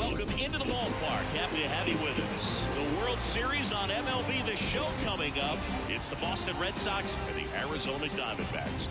welcome into the ballpark. Happy to have you with us. The World Series on MLB, the show coming up. It's the Boston Red Sox and the Arizona Diamondbacks.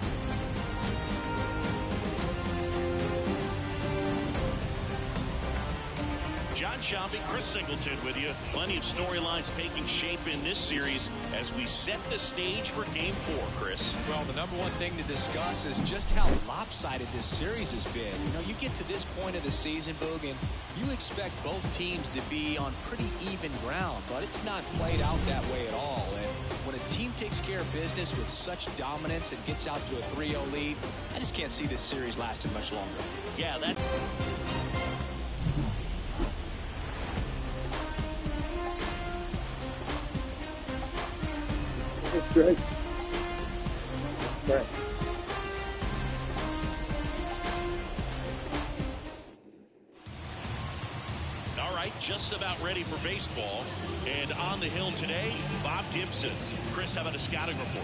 John Sciambi, Chris Singleton with you. Plenty of storylines taking shape in this series as we set the stage for Game 4, Chris. Well, the number one thing to discuss is just how lopsided this series has been. You know, you get to this point of the season, Boog, and you expect both teams to be on pretty even ground, but it's not played out that way at all. And when a team takes care of business with such dominance and gets out to a 3-0 lead, I just can't see this series lasting much longer. Yeah, that... That's great. Right. All right, just about ready for baseball. And on the hill today, Bob Gibson. Chris, how about a scouting report?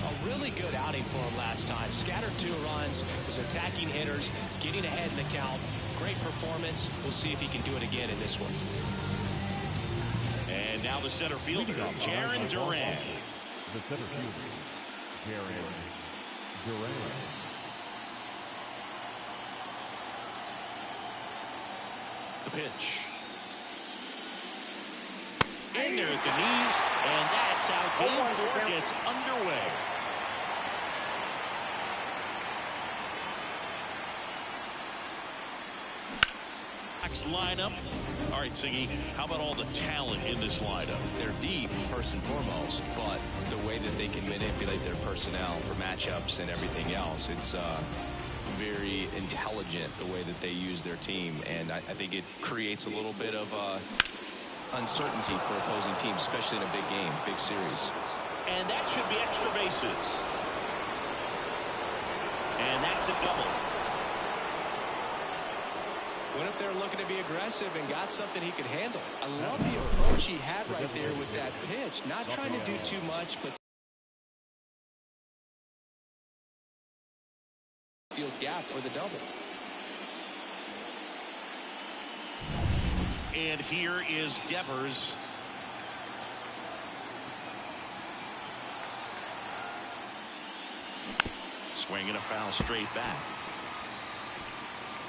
A really good outing for him last time. Scattered 2 runs, was attacking hitters, getting ahead in the count. Great performance. We'll see if he can do it again in this one. And now the center fielder, Jarren Duran. The center fielder, Jarren Duran. The pitch. In there at the knees, and that's how Game 4 gets underway. Lineup. All right, Siggy, how about all the talent in this lineup? They're deep, first and foremost, but the way that they can manipulate their personnel for matchups and everything else, it's very intelligent the way that they use their team, and I think it creates a little bit of uncertainty for opposing teams, especially in a big game, big series. And that should be extra bases. And that's a double. Went up there looking to be aggressive and got something he could handle. I love the approach he had right there with that pitch. Not trying to do too much, but field gap for the double. And here is Devers. Swinging a foul straight back.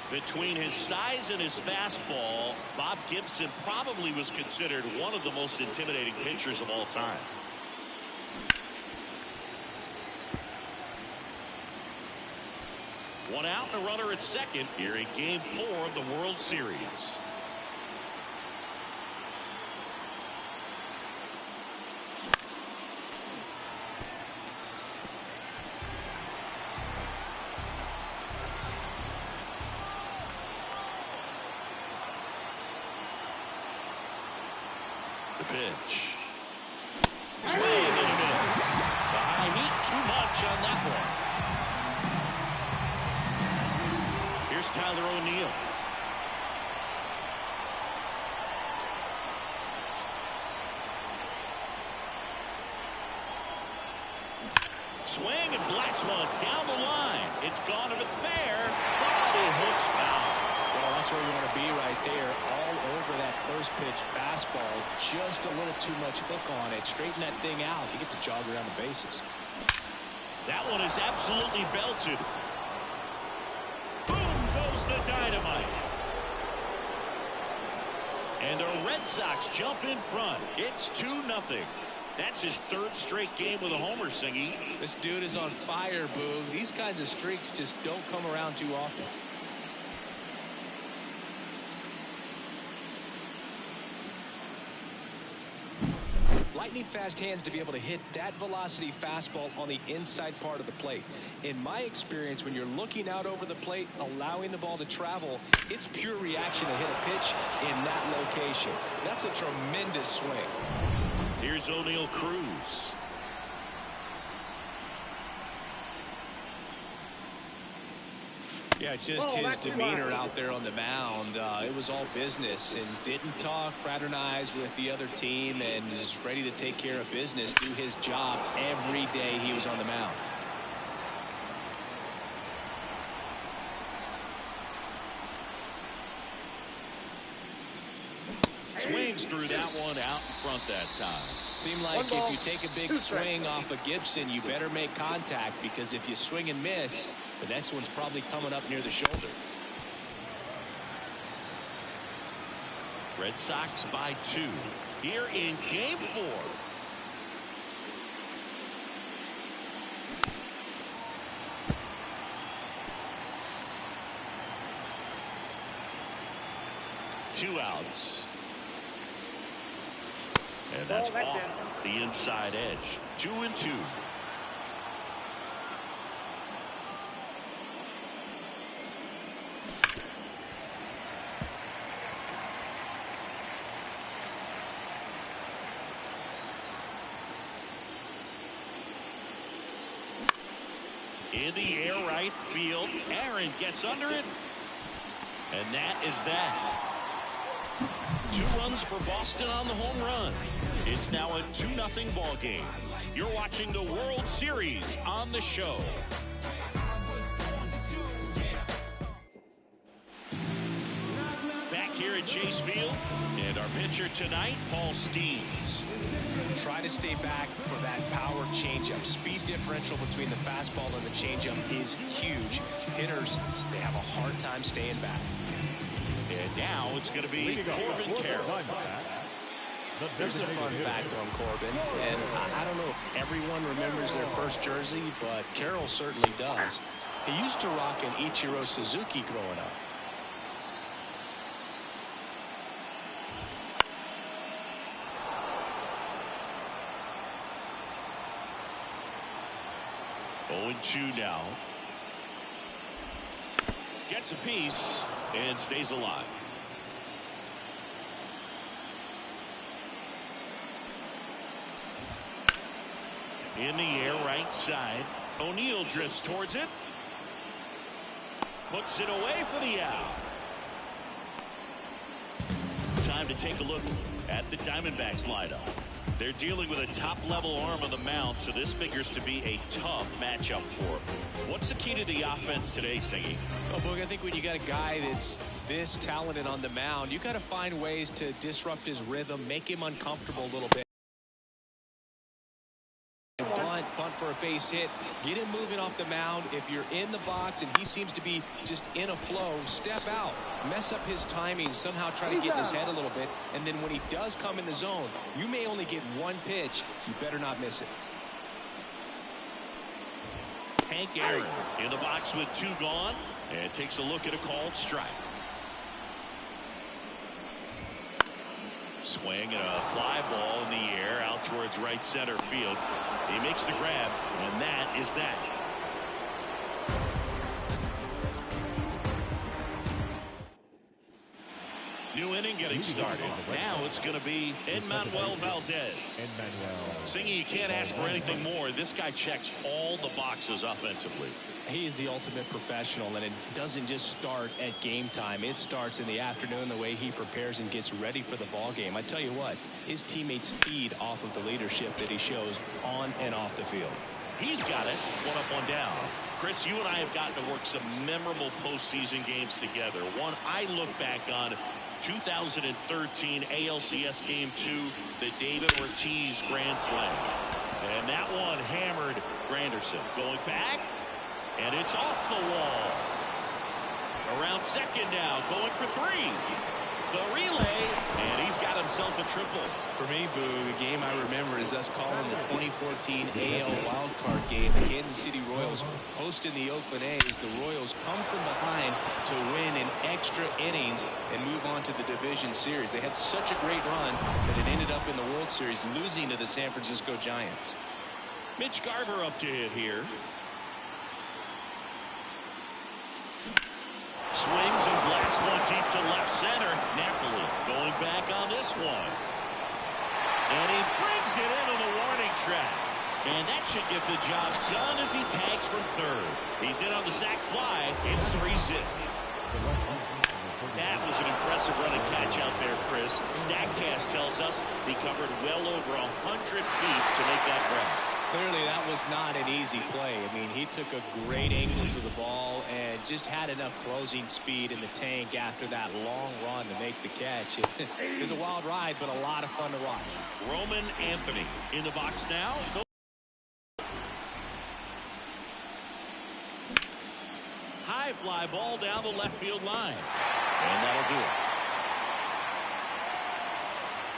Between his size and his fastball, Bob Gibson probably was considered one of the most intimidating pitchers of all time. One out and a runner at second here in Game 4 of the World Series. The pitch. Swing and a miss. The high heat, too much on that one. Here's Tyler O'Neill. Swing and blast one down the line. It's gone if it's fair. Body hooks foul. Well, that's where you want to be right there. All over that first pitch fastball. Just a little too much hook on it. Straighten that thing out. You get to jog around the bases. That one is absolutely belted. Boom goes the dynamite. And the Red Sox jump in front. It's 2-0. That's his 3rd straight game with a homer, Singy. This dude is on fire, Boog. These kinds of streaks just don't come around too often. Lightning fast hands to be able to hit that velocity fastball on the inside part of the plate. In my experience, when you're looking out over the plate, allowing the ball to travel, it's pure reaction to hit a pitch in that location. That's a tremendous swing. Here's O'Neill Cruz. Yeah, just his demeanor out there on the mound. It was all business and didn't talk, fraternize with the other team, and is ready to take care of business, do his job every day he was on the mound. swings through that one out in front that time. Seemed like if you take a big swing off of Gibson, you better make contact, because if you swing and miss, the next one's probably coming up near the shoulder. Red Sox by 2 here in Game 4. Two outs. And that's off the inside edge. 2-2. In the air, right field. Aaron gets under it. And that is that. 2 runs for Boston on the home run. It's now a 2-0 ball game. You're watching the World Series on the show. Back here at Chase Field, and our pitcher tonight, Paul Steens. Try to stay back for that power changeup. Speed differential between the fastball and the changeup is huge. Hitters, they have a hard time staying back. And now it's going to be Corbin Carroll. Here's a fun fact on Corbin, and I don't know if everyone remembers their first jersey, but Carroll certainly does. He used to rock an Ichiro Suzuki growing up. Oh, 0-2 now. Gets a piece and stays alive. In the air, right side. O'Neill drifts towards it. Hooks it away for the out. Time to take a look at the Diamondbacks lineup. They're dealing with a top-level arm on the mound, so this figures to be a tough matchup for them. What's the key to the offense today, Singy? Well, Boog, I think when you got a guy that's this talented on the mound, you got to find ways to disrupt his rhythm, make him uncomfortable a little bit. Bunt for a base hit, get him moving off the mound. If you're in the box and he seems to be just in a flow, step out, mess up his timing, somehow try to get in his head a little bit, and then when he does come in the zone, you may only get one pitch. You better not miss it. Hank Aaron in the box with 2 gone, and takes a look at a called strike. Swing and a fly ball in the air out towards right center field. He makes the grab, and that is that. New inning getting started. Now it's going to be Enmanuel Valdez. Singy, you can't ask for anything more. This guy checks all the boxes offensively. He is the ultimate professional, and it doesn't just start at game time. It starts in the afternoon, the way he prepares and gets ready for the ball game. I tell you what, his teammates feed off of the leadership that he shows on and off the field. He's got it. 1 up, 1 down. Chris, you and I have gotten to work some memorable postseason games together. One I look back on, 2013 ALCS Game 2, the David Ortiz Grand Slam. And that one hammered Granderson. Going back, and it's off the wall. Around second now, going for 3. The relay, and he's got himself a triple. For me, Boo, the game I remember is us calling the 2014 AL wildcard game. The Kansas City Royals hosting the Oakland A's. The Royals come from behind to win in extra innings and move on to the division series. They had such a great run that it ended up in the World Series, losing to the San Francisco Giants. Mitch Garver up to hit here. Swings and blasts one deep to left center. Napoli going back on this one. And he brings it into the warning track. And that should get the job done as he tags from third. He's in on the sac fly. It's 3-0. That was an impressive run and catch out there, Chris. StatCast tells us he covered well over 100 feet to make that grab. clearly that was not an easy play. I mean, he took a great angle to the ball and just had enough closing speed in the tank after that long run to make the catch. It was a wild ride, but a lot of fun to watch. Roman Anthony in the box now. High fly ball down the left field line. And that'll do it.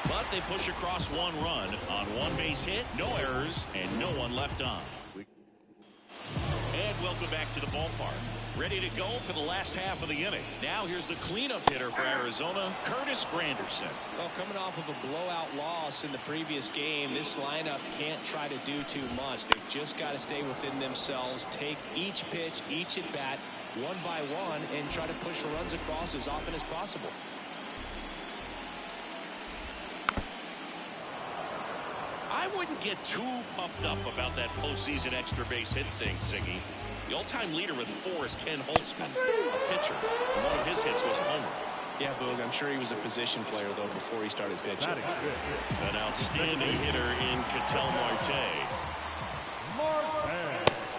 But they push across one run on one base hit, no errors, and no one left on. And welcome back to the ballpark. Ready to go for the last half of the inning. Now here's the cleanup hitter for Arizona, Curtis Granderson. Well, coming off of a blowout loss in the previous game, this lineup can't try to do too much. They've just got to stay within themselves, take each pitch, each at bat, one by one, and try to push runs across as often as possible. I wouldn't get too puffed up about that postseason extra base hit thing, Siggy. The all-time leader with 4 is Ken Holtzman, a pitcher. And one of his hits was a homer. Yeah, Boog, I'm sure he was a position player, though, before he started pitching. An outstanding hitter in Ketel Marte.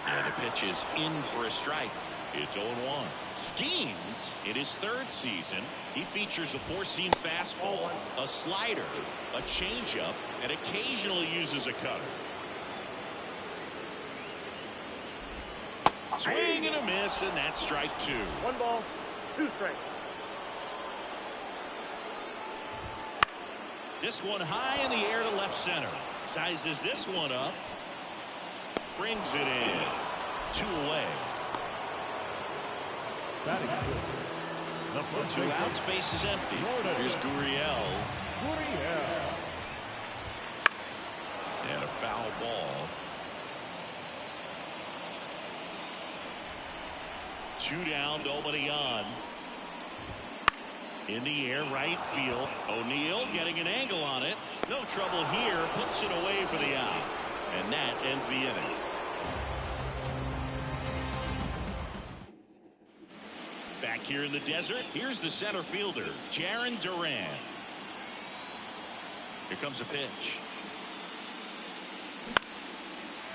And the pitch is in for a strike. It's 0-1. Skeens, in his 3rd season, he features a 4-seam fastball, a slider, a changeup, and occasionally uses a cutter. Swing and a miss, and that's strike 2. 1 ball, 2 strikes. This one high in the air to left center. Sizes this one up. Brings it in. 2 away. 2 outs, base is empty. Here's Gurriel. And a foul ball. 2 down, nobody on. In the air, right field. O'Neill getting an angle on it. No trouble here. Puts it away for the out. And that ends the inning. Back here in the desert, here's the center fielder, Jarren Duran. Here comes a pitch.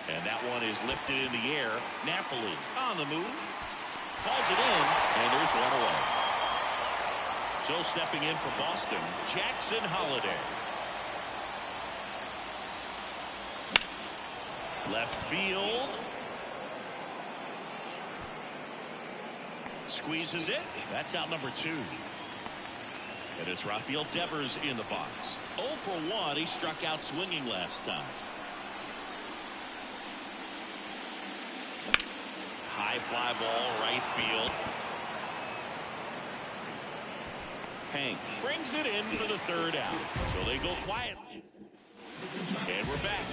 And that one is lifted in the air. Napoli on the move. Calls it in, and there's one away. So stepping in for Boston, Jackson Holliday. Left field. Squeezes it. That's out number 2. And it's Rafael Devers in the box. 0 for 1. He struck out swinging last time. High fly ball, right field. Hank brings it in for the 3rd out. So they go quiet. And we're back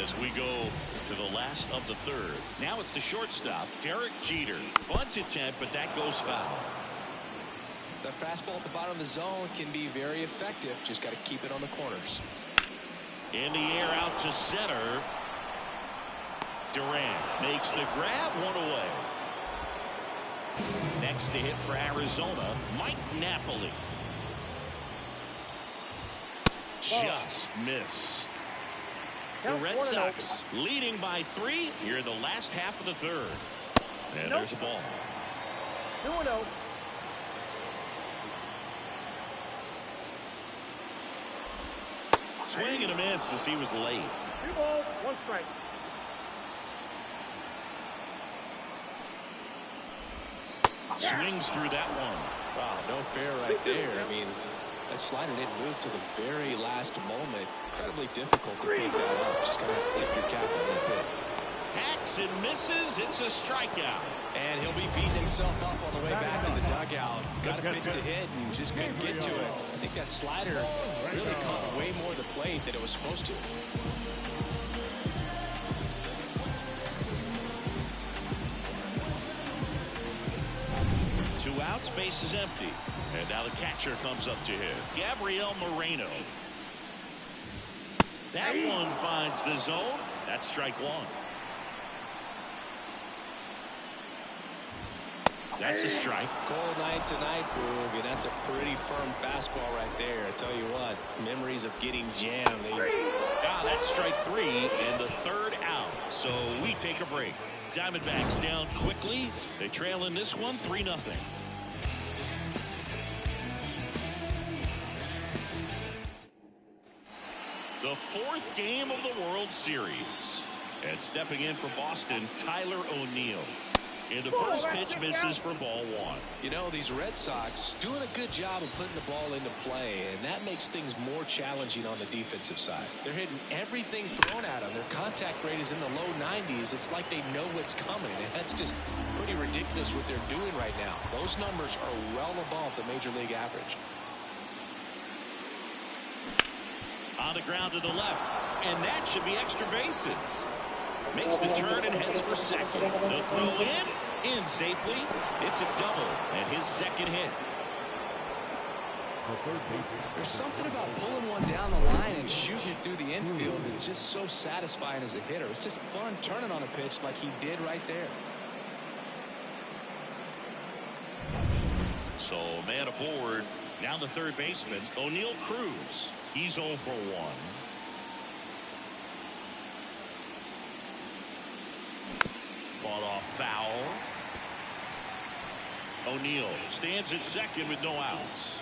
as we go to the last of the 3rd. Now it's the shortstop, Derek Jeter. Bunt attempt, but that goes foul. The fastball at the bottom of the zone can be very effective. Just got to keep it on the corners. In the air out to center. Durant makes the grab, 1 away. Next to hit for Arizona, Mike Napoli. Just missed. The Red Sox leading by 3 here in the last half of the 3rd. And there's a ball. 2-0. Swing and a miss as he was late. 2 balls, 1 strike. Swings through that one. Wow, no fair right there. I mean, that slider didn't move to the very last moment. Incredibly difficult to pick that up. Just gotta tip your cap on that pitch. Hacks and misses. It's a strikeout. And he'll be beating himself up on the way back to the dugout. Got a pitch to hit and just couldn't get to it. I think that slider really caught way more of the plate than it was supposed to. Two outs, base is empty. And now the catcher comes up to hit. Gabriel Moreno. That one finds the zone. That's strike 1. That's a strike. Cold night tonight, Boog, and that's a pretty firm fastball right there. I tell you what, memories of getting jammed. That's strike 3 and the 3rd out. So we take a break. Diamondbacks down quickly. They trail in this one 3-0. The fourth game of the World Series. And stepping in for Boston, Tyler O'Neill. And the first pitch misses for ball one. You know, these Red Sox doing a good job of putting the ball into play, and that makes things more challenging on the defensive side. They're hitting everything thrown at them. Their contact rate is in the low 90s. It's like they know what's coming, and that's just pretty ridiculous what they're doing right now. Those numbers are well above the major league average. On the ground to the left, and that should be extra bases. Makes the turn and heads for second. The throw in safely. It's a double and his second hit. There's something about pulling one down the line and shooting it through the infield that's just so satisfying as a hitter. It's just fun turning on a pitch like he did right there. So man aboard. Now the third baseman, O'Neill Cruz. He's 0 for 1. Fought off foul. O'Neill stands at second with no outs.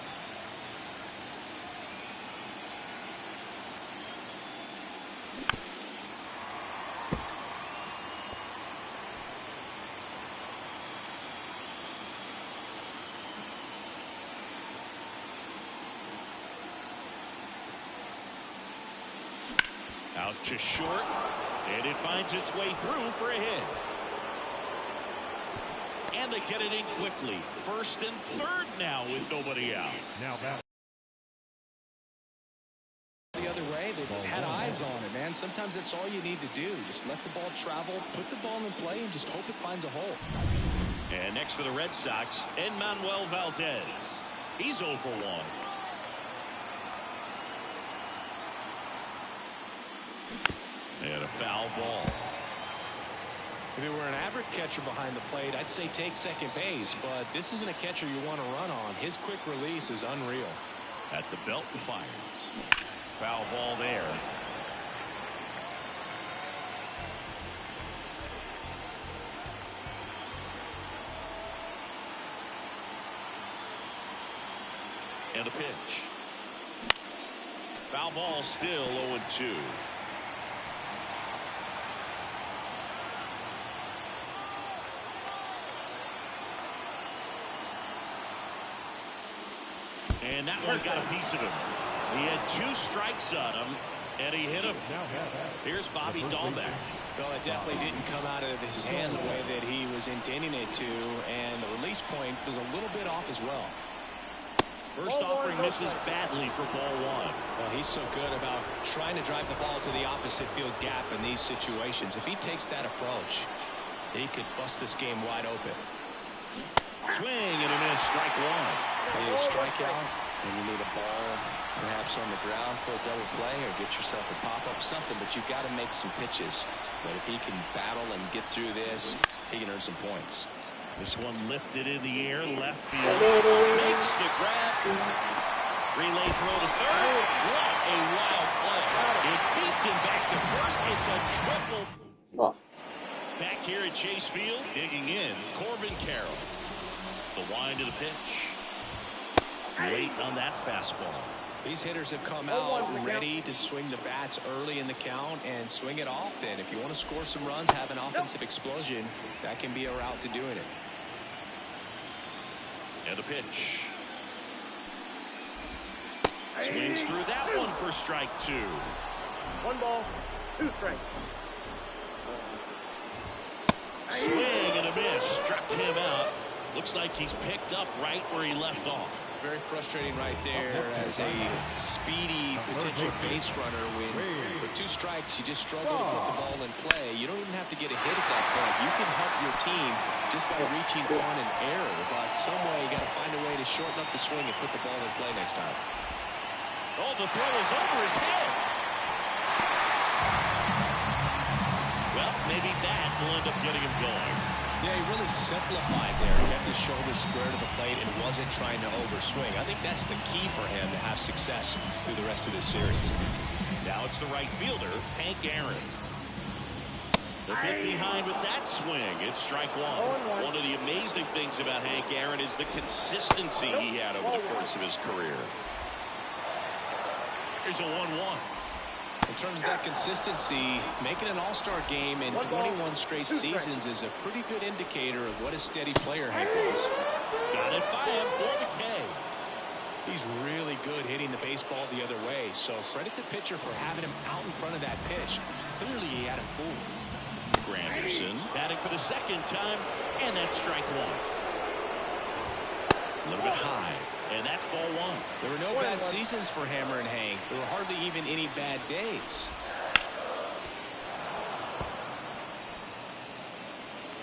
Out to short, and it finds its way through for a hit. And they get it in quickly. First and third now with nobody out. Now that The other way, they've had eyes on it, man. Sometimes that's all you need to do. Just let the ball travel, put the ball in play, and just hope it finds a hole. And next for the Red Sox, Enmanuel Valdez. He's 0 for 1. And a foul ball. If it were an average catcher behind the plate, I'd say take second base, but this isn't a catcher you want to run on. His quick release is unreal. At the belt and fires. Foul ball there. And a pitch. Foul ball still 0-2. And that one got a piece of him. He had 2 strikes on him, and he hit him. Here's Bobby Dahlbeck. Well, it definitely didn't come out of his hand the way that he was intending it to, and the release point was a little bit off as well. First offering misses badly for ball 1. Well, he's so good about trying to drive the ball to the opposite field gap in these situations. If he takes that approach, he could bust this game wide open. Swing and a miss, strike 1. You need a strikeout, and you need a ball perhaps on the ground for a double play or get yourself a pop-up, something, but you've got to make some pitches. But if he can battle and get through this, he can earn some points. This one lifted in the air, left field. Makes the grab. Relay throw to third. What a wild play. It beats him back to first. It's a triple. Back here at Chase Field, digging in, Corbin Carroll. The wind to the pitch. Late on that fastball. These hitters have come out ready to swing the bats early in the count and swing it often. If you want to score some runs, have an offensive explosion, that can be a route to doing it. And a pitch. Swings through that one for strike 2. 1 ball, 2 strikes. Swing and a miss. Struck him out. Looks like he's picked up right where he left off. Very frustrating right there as a speedy potential base runner. When with 2 strikes, you just struggle to put the ball in play. You don't even have to get a hit at that point. You can help your team just by reaching on an error. But some way, you got to find a way to shorten up the swing and put the ball in play next time. Oh, the throw is over his head. Well, maybe that will end up getting him going. Yeah, he really simplified there. Kept his shoulders square to the plate and wasn't trying to overswing. I think that's the key for him to have success through the rest of this series. Now it's the right fielder, Hank Aaron. A bit behind with that swing. It's strike one. One of the amazing things about Hank Aaron is the consistency he had over the course of his career. Here's a 1-1. In terms of that consistency, making an all-star game in 21 straight seasons is a pretty good indicator of what a steady player Hank is. Got it by him for the K. He's really good hitting the baseball the other way, so credit the pitcher for having him out in front of that pitch. Clearly he had him fooled. Granderson batting for the second time, and that's strike one. A little bit high, and that's ball one. There were no bad seasons for Hammer and Hank. There were hardly even any bad days.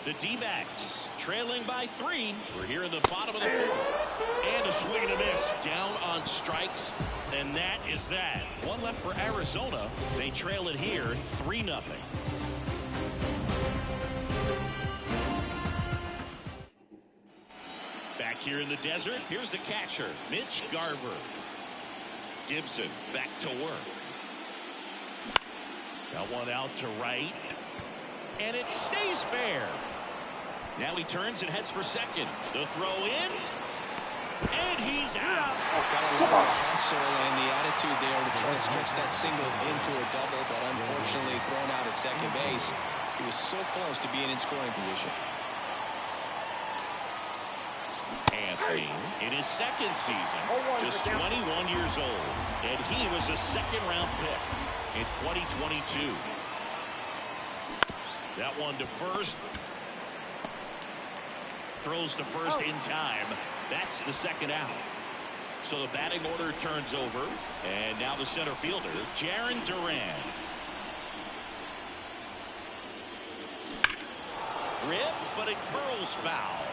The D-backs trailing by 3. We're here in the bottom of the fourth. And a swing and a miss down on strikes. And that is that. One left for Arizona. They trail it here 3-0. Back here in the desert, here's the catcher, Mitch Garver. Gibson back to work. Got one out to right. And it stays fair. Now he turns and heads for second. The throw in. And he's out. Got a lot of hustle and the attitude there to try to stretch that single into a double, but unfortunately thrown out at second base. He was so close to being in scoring position. Anthony in his second season, just 21 years old, and he was a second-round pick in 2022. That one to first. Throws to first in time. That's the second out. So the batting order turns over, and now the center fielder, Jarren Duran. Rip, but it curls foul.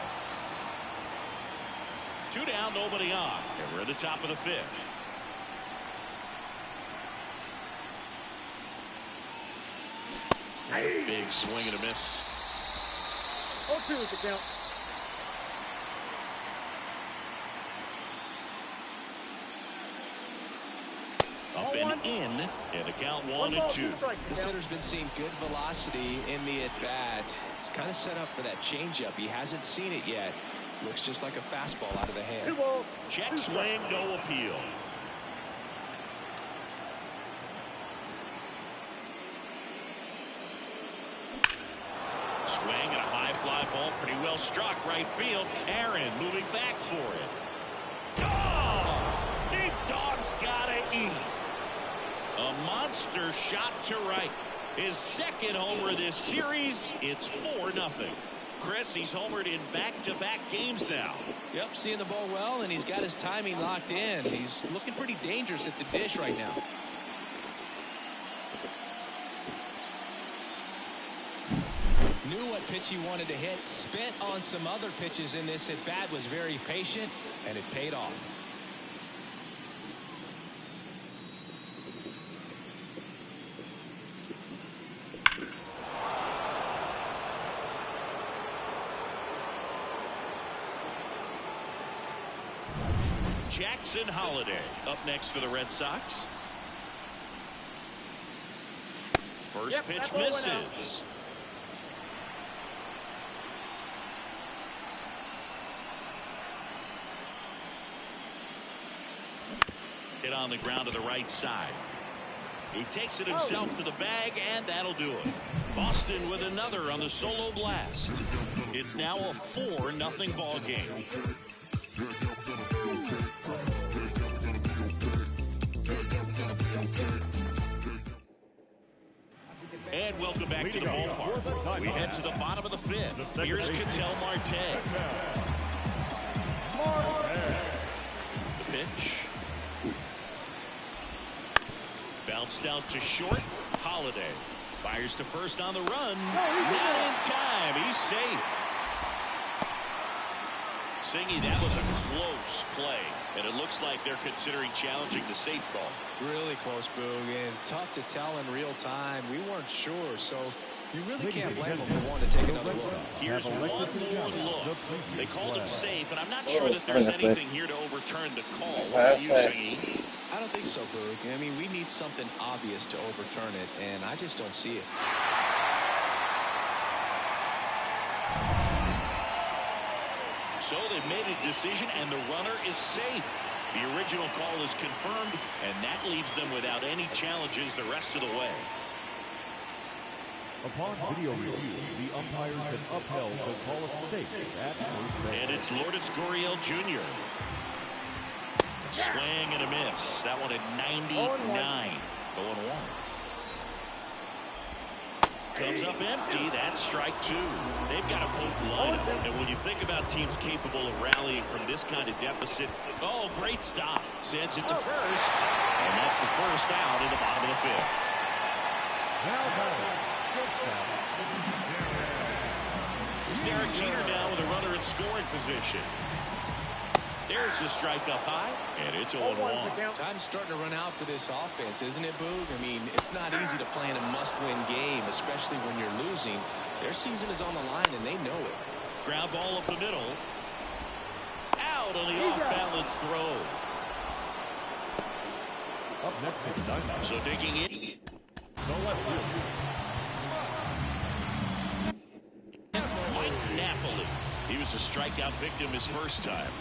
2 down, nobody on. And we're at the top of the 5th. Big swing and a miss. 0-2 is the count. Up and in, and the count 1-2. This hitter's been seeing good velocity in the at-bat. He's kind of set up for that changeup. He hasn't seen it yet. Looks just like a fastball out of the hand. Check swing, no appeal. Swing and a high fly ball, pretty well struck right field. Aaron moving back for it. Oh! Big dog's gotta eat. A monster shot to right. His second homer this series. It's 4-0. Chris, he's homered in back-to-back games now. Yep, seeing the ball well, and he's got his timing locked in. He's looking pretty dangerous at the dish right now. Knew what pitch he wanted to hit. Spent on some other pitches in this at-bat. Was very patient, and it paid off. Jackson Holliday up next for the Red Sox. First pitch misses. Hit on the ground to the right side. He takes it himself to the bag, and that'll do it. Boston with another on the solo blast. It's now a 4-0 ball game. And welcome back to the ballpark. We head to the bottom of the 5th. Here's Ketel Marte. The pitch. Bounced out to short. Holliday fires to first on the run. Not in time. He's safe. Singy, that was a close play, and it looks like they're considering challenging the safe call. Really close, Boog, and tough to tell in real time. We weren't sure, so you really can't blame them for wanting to take another look. Here's one more look. They called him safe, and I'm not sure that there's anything here to overturn the call. What about you, Singy? I don't think so, Boog. I mean, we need something obvious to overturn it, and I just don't see it. So they've made a decision, and the runner is safe. The original call is confirmed, and that leaves them without any challenges the rest of the way. Upon video review, the umpires have upheld the call of safe at first base. And it's Lourdes Gurriel Jr. Swing and a miss. That one at 99. Going one. Comes up empty. That's strike two. They've got a potent lineup. And when you think about teams capable of rallying from this kind of deficit, oh, great stop. Sends it to first. And that's the first out in the bottom of the fifth. Now batting. Here's Derek Jeter now with a runner in scoring position. There's the strike up high, and it's 0-1. Time's starting to run out for this offense, isn't it, Boog? I mean, it's not easy to play in a must-win game, especially when you're losing. Their season is on the line, and they know it. Ground ball up the middle. Out on the off-balance throw. Up next is Diamond. So digging in. No left field. Mike Napoli. He was a strikeout victim his first time.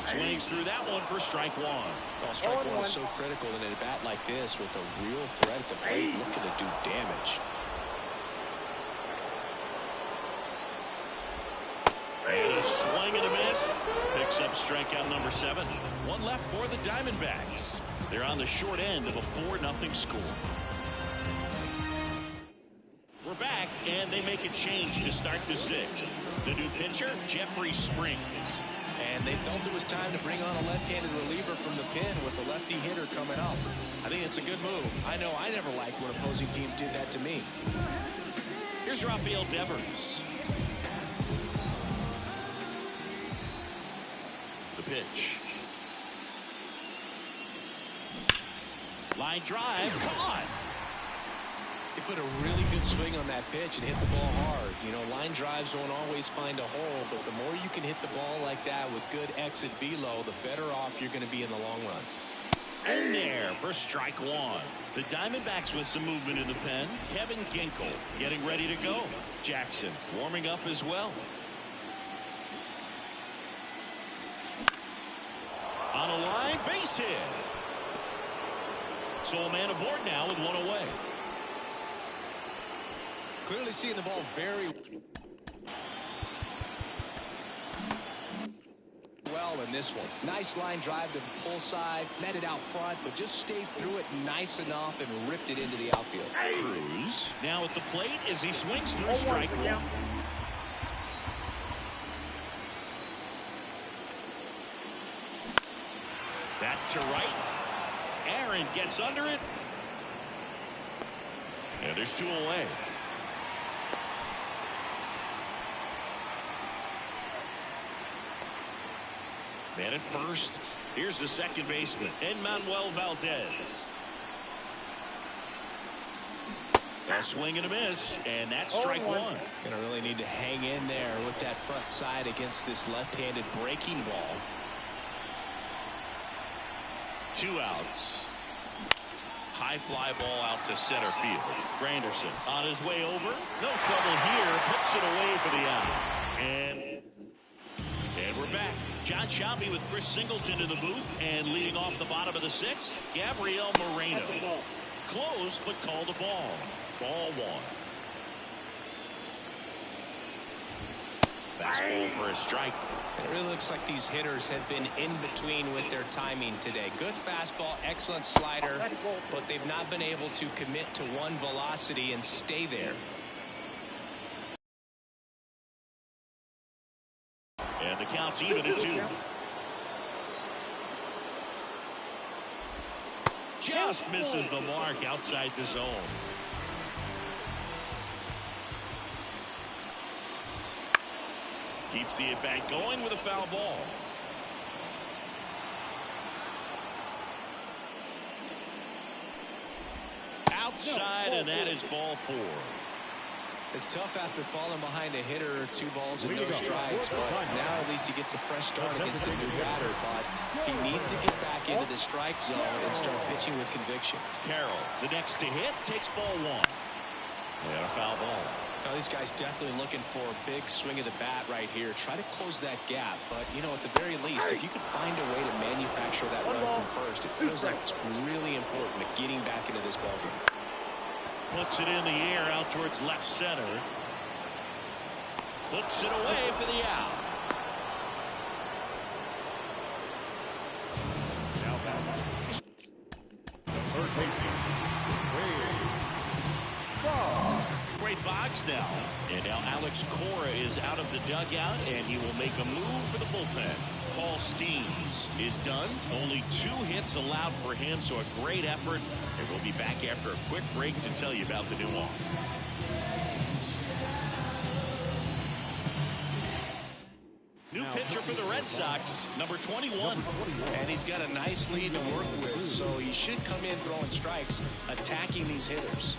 Swings through that one for strike one. Well, strike one is so critical in a bat like this with a real threat at the plate looking to do damage. And a swing and a miss. Picks up strikeout number 7. One left for the Diamondbacks. They're on the short end of a 4-0 score. We're back, and they make a change to start the 6th. The new pitcher, Jeffrey Springs. And they felt it was time to bring on a left-handed reliever from the pen with a lefty hitter coming up. I think it's a good move. I know I never liked when opposing teams did that to me. Here's Rafael Devers. The pitch. Line drive, caught. He put a really good swing on that pitch and hit the ball hard. You know, line drives won't always find a hole, but the more you can hit the ball like that with good exit velo, the better off you're going to be in the long run. And there for strike one. The Diamondbacks with some movement in the pen. Kevin Ginkel getting ready to go. Jackson warming up as well. On a line, base hit. So a man aboard now with one away. Clearly seeing the ball very well in this one. Nice line drive to the pull side, met it out front, but just stayed through it nice enough and ripped it into the outfield. Cruz now at the plate as he swings through strike one. That to right. Aaron gets under it. And there's 2 away. Man at first. Here's the second baseman, Enmanuel Valdez. A swing and a miss, and that's strike one. Gonna really need to hang in there with that front side against this left-handed breaking ball. 2 outs. High fly ball out to center field. Granderson on his way over. No trouble here. Puts it away for the out. And we're back. John Sciambi with Chris Singleton in the booth, and leading off the bottom of the 6th, Gabriel Moreno. Close, but called a ball. Ball 1. Fastball for a strike. It really looks like these hitters have been in between with their timing today. Good fastball, excellent slider, but they've not been able to commit to one velocity and stay there. And the count's even at 2. Just misses the mark outside the zone. Keeps the at-bat going with a foul ball. Outside, and that is ball 4. It's tough after falling behind a hitter or 2 balls and no strikes, but now at least he gets a fresh start against a new batter. But he needs to get back into the strike zone and start pitching with conviction. Carroll, the next to hit, takes ball 1. We got a foul ball. Now, these guys definitely looking for a big swing of the bat right here. Try to close that gap. But, you know, at the very least, if you can find a way to manufacture that run from first, it feels like it's really important to getting back into this ballgame. Puts it in the air out towards left center. Puts it away for the out. Now back. The third baseman, Great box now. And now Alex Cora is out of the dugout, and he will make a move for the bullpen. Paul Steens is done. Only 2 hits allowed for him, so a great effort. And we'll be back after a quick break to tell you about the new one. New pitcher for the Red Sox, number 21. And he's got a nice lead to work with, so he should come in throwing strikes, attacking these hitters.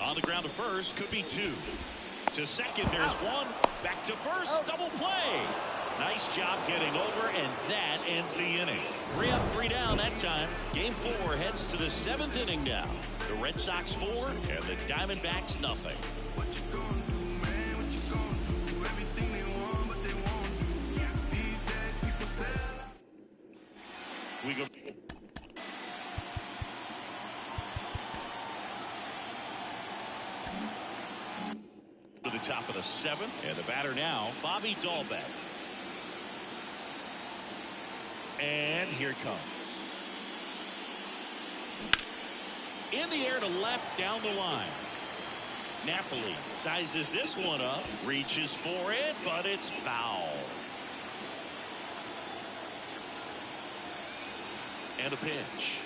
On the ground to first, could be 2. To second, there's 1. Back to first, double play. Nice job getting over, and that ends the inning. 3 up, 3 down that time. Game 4 heads to the 7th inning now. The Red Sox 4 and the Diamondbacks nothing. We go. To the top of the 7th, and the batter now, Bobby Dahlbeck. And here it comes. In the air to left down the line. Napoli sizes this one up, reaches for it, but it's foul. And a pitch.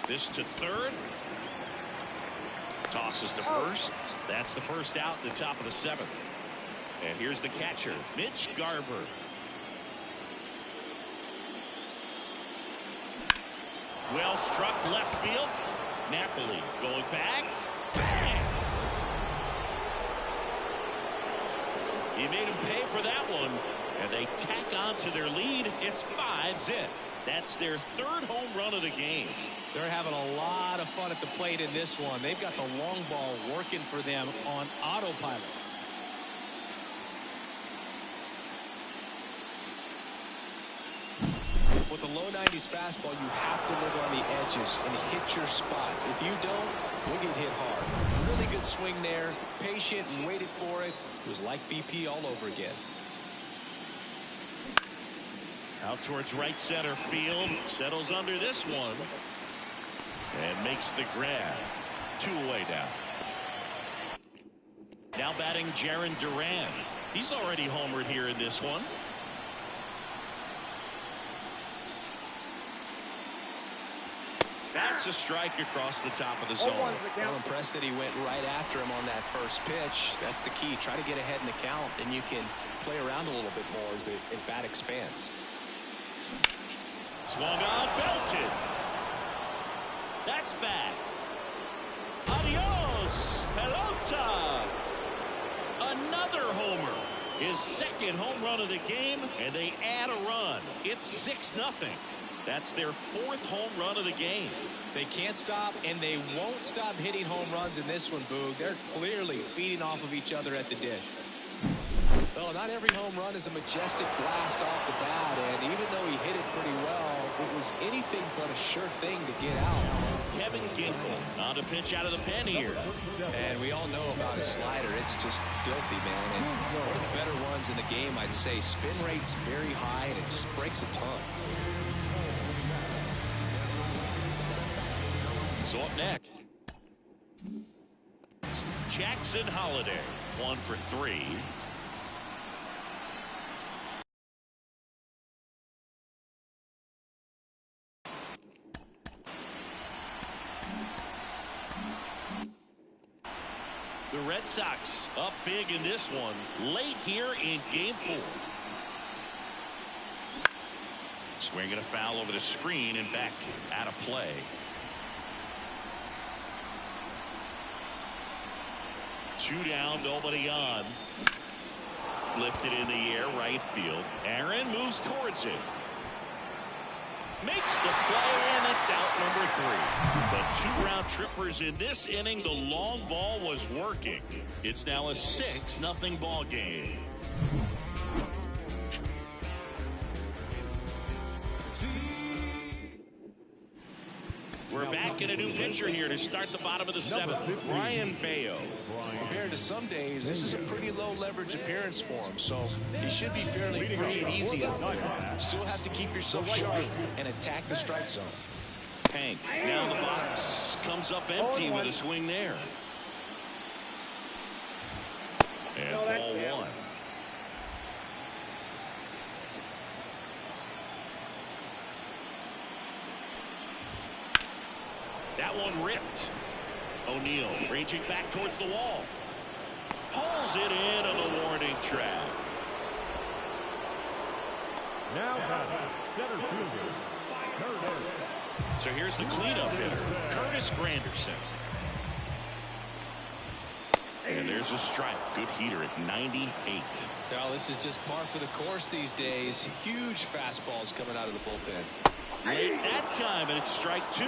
This to third. Tosses to first. That's the first out at the top of the 7th. And here's the catcher, Mitch Garver. Well struck left field. Napoli going back. Bang! He made him pay for that one. And they tack on to their lead. It's 5-zip. That's their 3rd home run of the game. They're having a lot of fun at the plate in this one. They've got the long ball working for them on autopilot. With a low 90s fastball, you have to live on the edges and hit your spots. If you don't, you'll get hit hard. Really good swing there. Patient and waited for it. It was like BP all over again. Out towards right center field. Settles under this one. And makes the grab. 2 away now. Now batting Jarren Duran. He's already homered here in this one. That's a strike across the top of the zone. I'm impressed that he went right after him on that first pitch. That's the key. Try to get ahead in the count, and you can play around a little bit more as the bat expands. Swung on, belted. That's back. Adios, pelota. Another homer. His 2nd home run of the game, and they add a run. It's 6-0. That's their 4th home run of the game. They can't stop, and they won't stop hitting home runs in this one, Boog. They're clearly feeding off of each other at the dish. Well, not every home run is a majestic blast off the bat, and even though he hit it pretty well, it was anything but a sure thing to get out. Kevin Ginkel on to pitch out of the pen here. And we all know about his slider. It's just filthy, man. And one of the better ones in the game, I'd say. Spin rate's very high, and it just breaks a ton. So up next, Jackson Holiday, 1 for 3. The Red Sox up big in this one late here in game 4. Swinging a foul over the screen and back out of play. 2 down, nobody on. Lifted in the air, right field. Aaron moves towards it. Makes the play, and it's out number 3. But 2 round trippers in this inning. The long ball was working. It's now a 6-0 ball game. We're back in a new pitcher here to start the bottom of the 7th. Brian Bayo. Compared to some days, this is a pretty low leverage appearance for him, so he should be fairly free and easy out there. Still have to keep yourself sharp and attack the strike zone. Hank down the box, comes up empty with a swing there. And ball 1. That one ripped. O'Neill reaching back towards the wall. Pulls it in on the warning track. Now center fielder, Curtis. So here's the cleanup hitter, Curtis Granderson. And there's a strike. Good heater at 98. Well, this is just par for the course these days. Huge fastballs coming out of the bullpen. Late that time, and it's strike 2.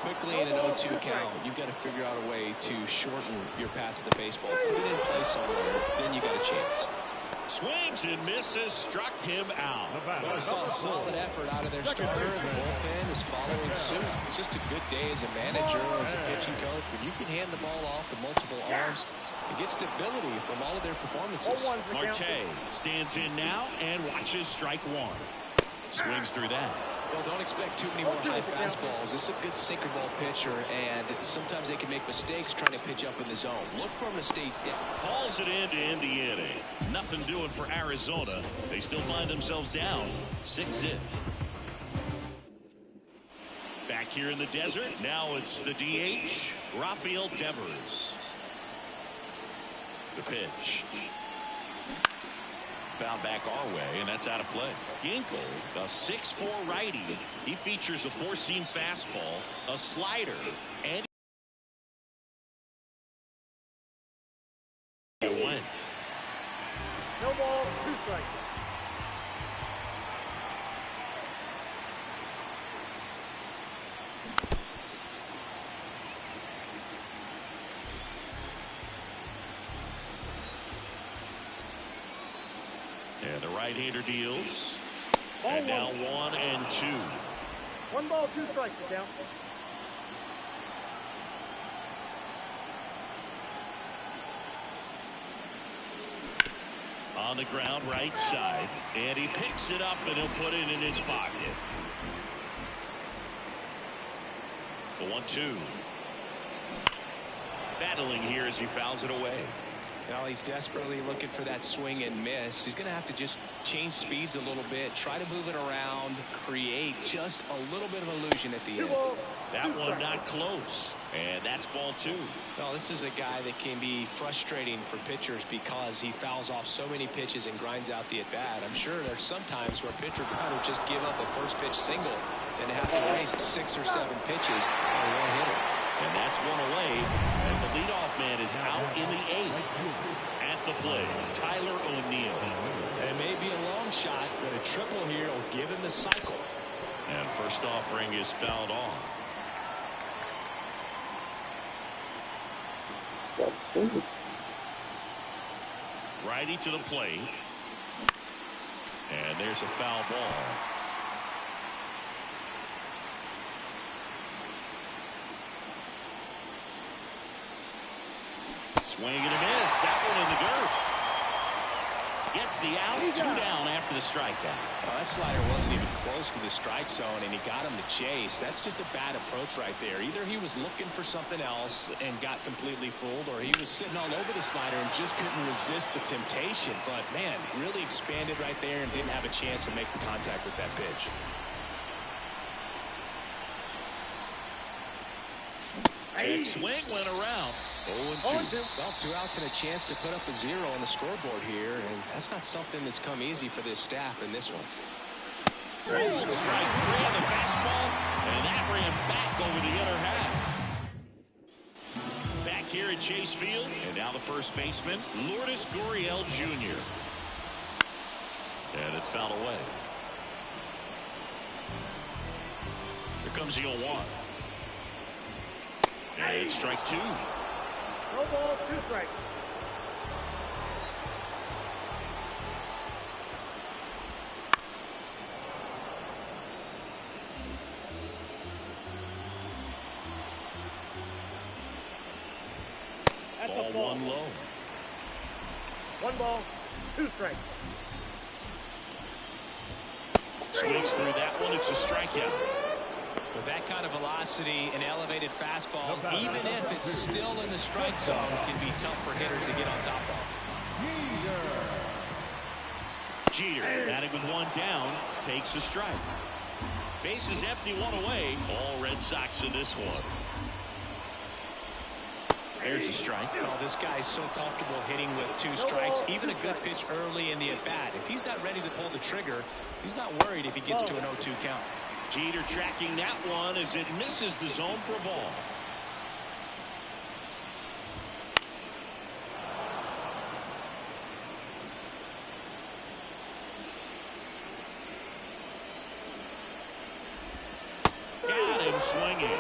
Quickly in an 0-2 count, you've got to figure out a way to shorten your path to the baseball. Put it in play somewhere, then you got a chance. Swings and misses, struck him out. Well, we saw a solid effort out of their starter. The bullpen is following suit. It's just a good day as a manager or as a pitching coach. When you can hand the ball off to multiple arms, you get stability from all of their performances. Marte stands in now and watches strike 1. Swings through that. Well, don't expect too many more high fastballs. This is a good sinker ball pitcher, and sometimes they can make mistakes trying to pitch up in the zone. Look for him to stay down. Hauls it in to end the inning. Nothing doing for Arizona. They still find themselves down 6-0. Back here in the desert, now it's the DH, Rafael Devers. The pitch. Found back our way, and that's out of play. Ginkel, a 6'4" righty. He features a 4-seam fastball, a slider, and a win. No ball, 2 strikes. And the right-hander deals. And now 1 and 2. 1 ball, 2 strikes to count. On the ground, right side. And he picks it up, and he'll put it in his pocket. The 1-2. Battling here as he fouls it away. Now he's desperately looking for that swing and miss. He's going to have to just change speeds a little bit, try to move it around, create just a little bit of illusion at the end. That one not close, and that's ball 2. Well, this is a guy that can be frustrating for pitchers because he fouls off so many pitches and grinds out the at-bat. I'm sure there's some times where a pitcher would rather just give up a first pitch single than to have to waste 6 or 7 pitches on one hitter. And that's one away, and the leadoff man is out in the 8th. At the plate, Tyler O'Neill. It may be a long shot, but a triple here will give him the cycle. And first offering is fouled off. Righty to the plate. And there's a foul ball. Swing and a miss. That one in the dirt. Gets the out. 2 down after the strikeout. Well, that slider wasn't even close to the strike zone, and he got him to chase. That's just a bad approach right there. Either he was looking for something else and got completely fooled, or he was sitting all over the slider and just couldn't resist the temptation. But, man, really expanded right there and didn't have a chance of making contact with that pitch. Check swing went around. 0-2. Well, 2 outs and a chance to put up a 0 on the scoreboard here, and that's not something that's come easy for this staff in this one. Strike 3 on the fastball, and that ran back over the inner half. Back here at Chase Field. And now the first baseman, Lourdes Gurriel Jr. And it's fouled away. Here comes the 0-1. And it's strike two. No balls, 2 strikes. That's Ball a ball. 1 low. 1 ball, 2 strikes. Swings through that one. It's a strikeout. With that kind of velocity, an elevated fastball, even if it's still in the strike zone, can be tough for hitters to get on top of. Jeter, batting with 1 down, takes a strike. Bases empty, 1 away. All Red Sox in this one. There's a strike. Oh, this guy's so comfortable hitting with 2 strikes. Even a good pitch early in the at-bat. If he's not ready to pull the trigger, he's not worried if he gets to an 0-2 count. Jeter tracking that one as it misses the zone for a ball. Got him swinging.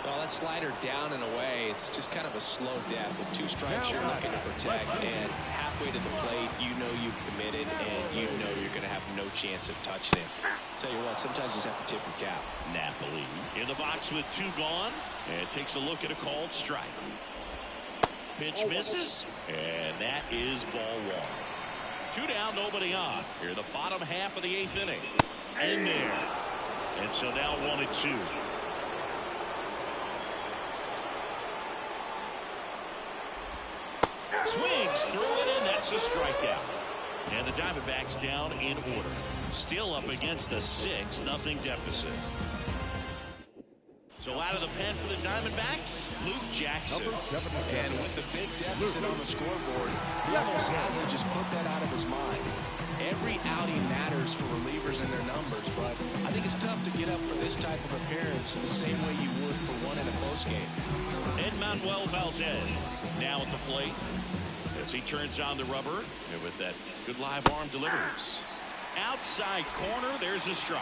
Well, that slider down and away, it's just kind of a slow death. With 2 strikes, you're looking to protect, and halfway to the plate, you know you've committed, and you know you're going to have no chance of touching it. Tell you what, sometimes you just have to tip your cap. Napoli in the box with 2 gone, and takes a look at a called strike. Pitch misses, and that is ball 1. 2 down, nobody on. Here in the bottom half of the 8th inning. In there. And so now 1-2. Swings through it, and that's a strikeout. And the Diamondbacks down in order. Still up against a 6-0 deficit. So out of the pen for the Diamondbacks, Luke Jackson. And with the big deficit on the scoreboard, he almost has to just put that out of his mind. Every outing matters for relievers and their numbers, but I think it's tough to get up for this type of appearance the same way you would for one in a close game. Manuel Valdez now at the plate as he turns on the rubber and with that good live arm delivers. Outside corner, there's a strike.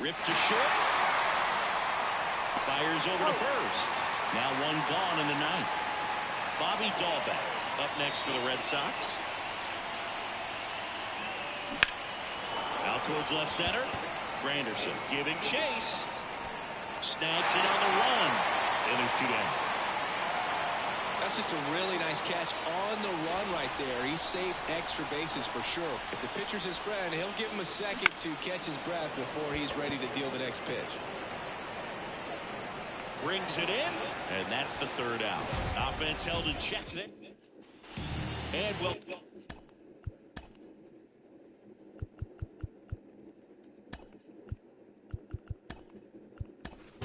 Ripped to short. Fires over to first. Now 1 gone in the 9th. Bobby Dahlbeck up next for the Red Sox. Out towards left center. Granderson giving chase. Snags it on the run. And there's 2 down. That's just a really nice catch on the run right there. He saved extra bases for sure. If the pitcher's his friend, he'll give him a second to catch his breath before he's ready to deal the next pitch. Brings it in, and that's the 3rd out. Offense held in check there. And we'll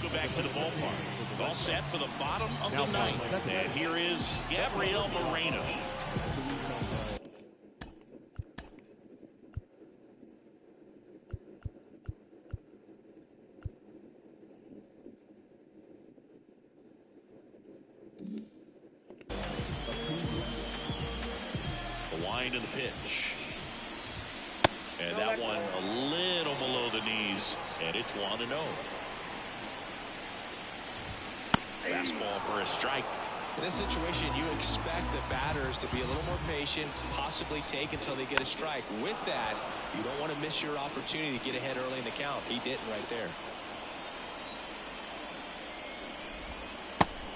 go back to the ballpark. All set for the bottom of the 9th. And here is Gabriel Moreno. The wind and the pitch. And that one a little below the knees. And it's 1-0. Fastball for a strike. In this situation, you expect the batters to be a little more patient, possibly take until they get a strike. With that, you don't want to miss your opportunity to get ahead early in the count. He didn't right there.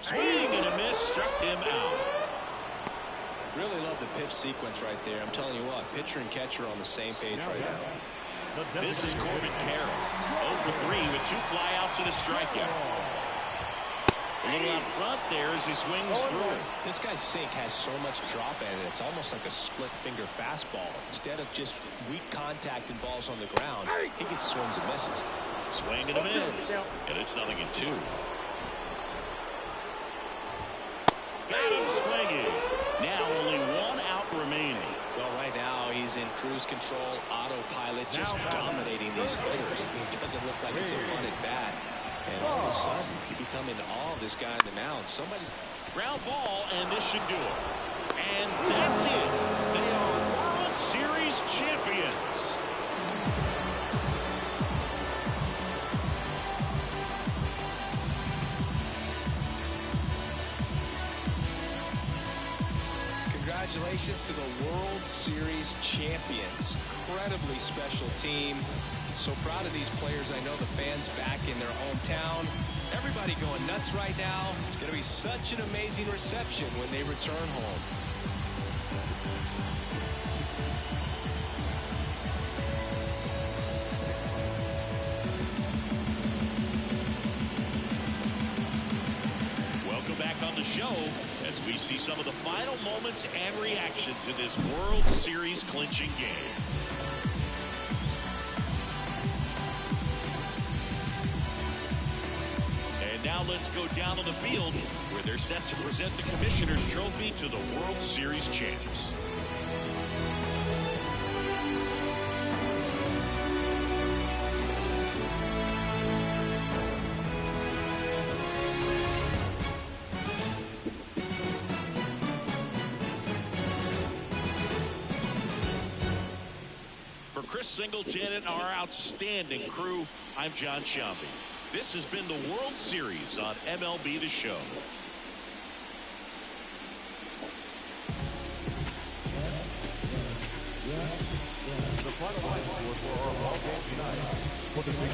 Swing and a miss, struck him out. Really love the pitch sequence right there. I'm telling you what, pitcher and catcher are on the same page right now. This is Corbin Carroll. 0 for 3 with 2 flyouts and a strikeout. A little out front there as he swings through it. This guy's sink has so much drop in it. It's almost like a split finger fastball. Instead of just weak contact and balls on the ground, he gets swings and misses. Swing and a miss. And it's 0-2. Got him swinging. Now only 1 out remaining. Well, right now he's in cruise control, autopilot, just dominating these hitters. It doesn't look like it's a fun at bat. And all of a sudden, you become in awe of this guy on the mound. Somebody's ground ball, and this should do it. And that's it. They are World Series champions. Congratulations to the World Series champions. Incredibly special team. So proud of these players. I know the fans back in their hometown. Everybody going nuts right now. It's going to be such an amazing reception when they return home. Welcome back on the show as we see some of the final moments and reactions in this World Series clinching game. And now let's go down on the field where they're set to present the Commissioner's Trophy to the World Series champs. For Chris Singleton and our outstanding crew, I'm John Sciambi. This has been the World Series on MLB The Show. The final line score for our ball game tonight. For the